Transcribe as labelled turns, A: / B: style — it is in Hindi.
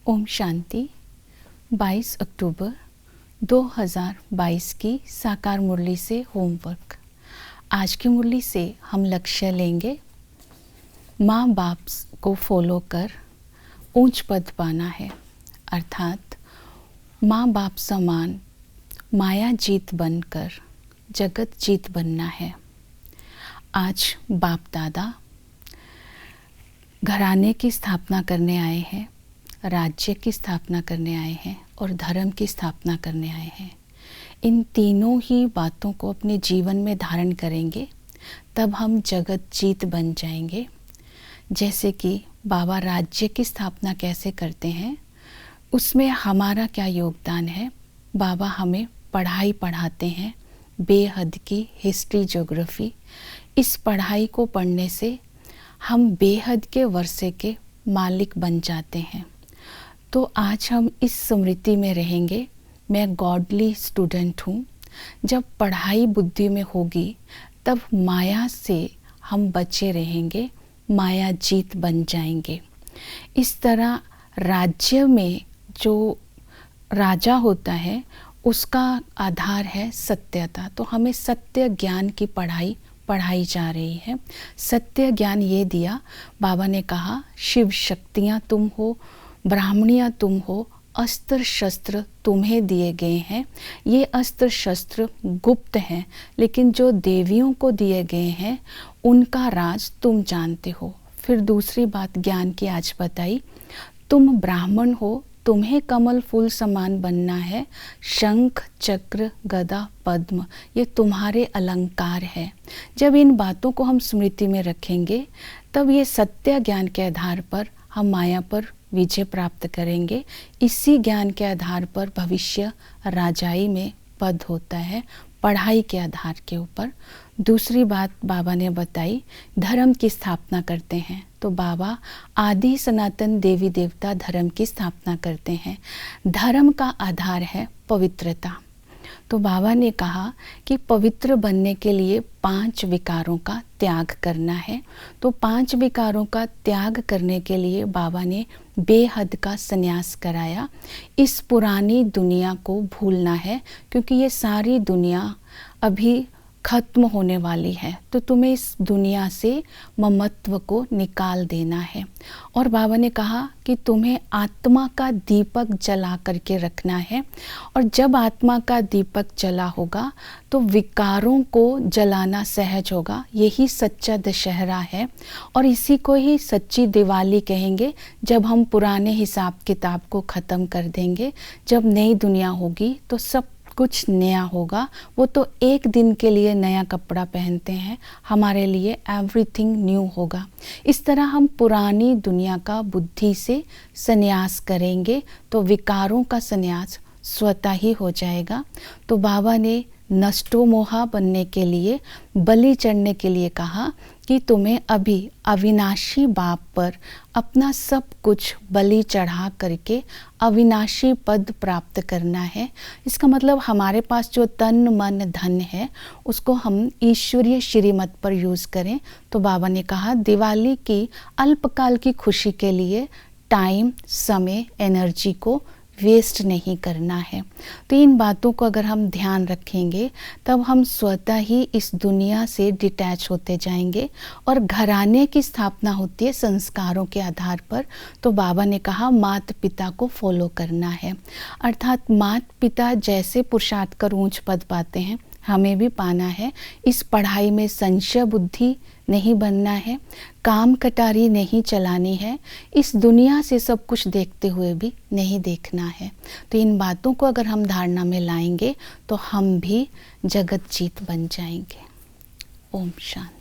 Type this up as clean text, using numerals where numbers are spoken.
A: ओम शांति। 22 अक्टूबर 2022 की साकार मुरली से होमवर्क। आज की मुरली से हम लक्ष्य लेंगे, माँ बाप को फॉलो कर ऊंच पद पाना है, अर्थात माँ बाप समान माया जीत बनकर जगत जीत बनना है। आज बाप दादा घराने की स्थापना करने आए हैं, राज्य की स्थापना करने आए हैं और धर्म की स्थापना करने आए हैं। इन तीनों ही बातों को अपने जीवन में धारण करेंगे तब हम जगत जीत बन जाएंगे। जैसे कि बाबा राज्य की स्थापना कैसे करते हैं, उसमें हमारा क्या योगदान है। बाबा हमें पढ़ाई पढ़ाते हैं, बेहद की हिस्ट्री ज्योग्राफी। इस पढ़ाई को पढ़ने से हम बेहद के वर्षे के मालिक बन जाते हैं। तो आज हम इस स्मृति में रहेंगे, मैं गॉडली स्टूडेंट हूँ। जब पढ़ाई बुद्धि में होगी तब माया से हम बचे रहेंगे, माया जीत बन जाएंगे। इस तरह राज्य में जो राजा होता है उसका आधार है सत्यता। तो हमें सत्य ज्ञान की पढ़ाई जा रही है। सत्य ज्ञान ये दिया, बाबा ने कहा शिव शक्तियाँ तुम हो, ब्राह्मणियाँ तुम हो, अस्त्र शस्त्र तुम्हें दिए गए हैं। ये अस्त्र शस्त्र गुप्त हैं, लेकिन जो देवियों को दिए गए हैं उनका राज तुम जानते हो। फिर दूसरी बात ज्ञान की आज बताई, तुम ब्राह्मण हो, तुम्हें कमल फूल समान बनना है। शंख चक्र गदा पद्म ये तुम्हारे अलंकार है। जब इन बातों को हम स्मृति में रखेंगे तब ये सत्य ज्ञान के आधार पर हम माया पर विजय प्राप्त करेंगे। इसी ज्ञान के आधार पर भविष्य राजाई में पद होता है, पढ़ाई के आधार के ऊपर। दूसरी बात बाबा ने बताई, धर्म की स्थापना करते हैं। तो बाबा आदि सनातन देवी देवता धर्म की स्थापना करते हैं। धर्म का आधार है पवित्रता। तो बाबा ने कहा कि पवित्र बनने के लिए 5 विकारों का त्याग करना है। तो 5 विकारों का त्याग करने के लिए बाबा ने बेहद का संन्यास कराया। इस पुरानी दुनिया को भूलना है, क्योंकि ये सारी दुनिया अभी खत्म होने वाली है। तो तुम्हें इस दुनिया से ममत्व को निकाल देना है। और बाबा ने कहा कि तुम्हें आत्मा का दीपक जला करके रखना है। और जब आत्मा का दीपक जला होगा तो विकारों को जलाना सहज होगा। यही सच्चा दशहरा है और इसी को ही सच्ची दिवाली कहेंगे। जब हम पुराने हिसाब किताब को ख़त्म कर देंगे, जब नई दुनिया होगी तो सब कुछ नया होगा। वो तो एक दिन के लिए नया कपड़ा पहनते हैं, हमारे लिए एवरीथिंग न्यू होगा। इस तरह हम पुरानी दुनिया का बुद्धि से संन्यास करेंगे तो विकारों का संन्यास स्वतः ही हो जाएगा। तो बाबा ने नष्टो मोहा बनने के लिए, बलि चढ़ने के लिए कहा कि तुम्हें अभी अविनाशी बाप पर अपना सब कुछ बलि चढ़ा करके अविनाशी पद प्राप्त करना है। इसका मतलब हमारे पास जो तन मन धन है उसको हम ईश्वरीय श्रीमत पर यूज़ करें। तो बाबा ने कहा दिवाली की अल्पकाल की खुशी के लिए टाइम, समय, एनर्जी को वेस्ट नहीं करना है। तो इन बातों को अगर हम ध्यान रखेंगे तब हम स्वतः ही इस दुनिया से डिटैच होते जाएंगे। और घराने की स्थापना होती है संस्कारों के आधार पर। तो बाबा ने कहा माता पिता को फॉलो करना है, अर्थात माता पिता जैसे पुरुषार्थ कर ऊंच पद पाते हैं हमें भी पाना है। इस पढ़ाई में संशय बुद्धि नहीं बनना है, काम कटारी नहीं चलानी है, इस दुनिया से सब कुछ देखते हुए भी नहीं देखना है। तो इन बातों को अगर हम धारणा में लाएंगे तो हम भी जगत जीत बन जाएंगे। ओम शांति।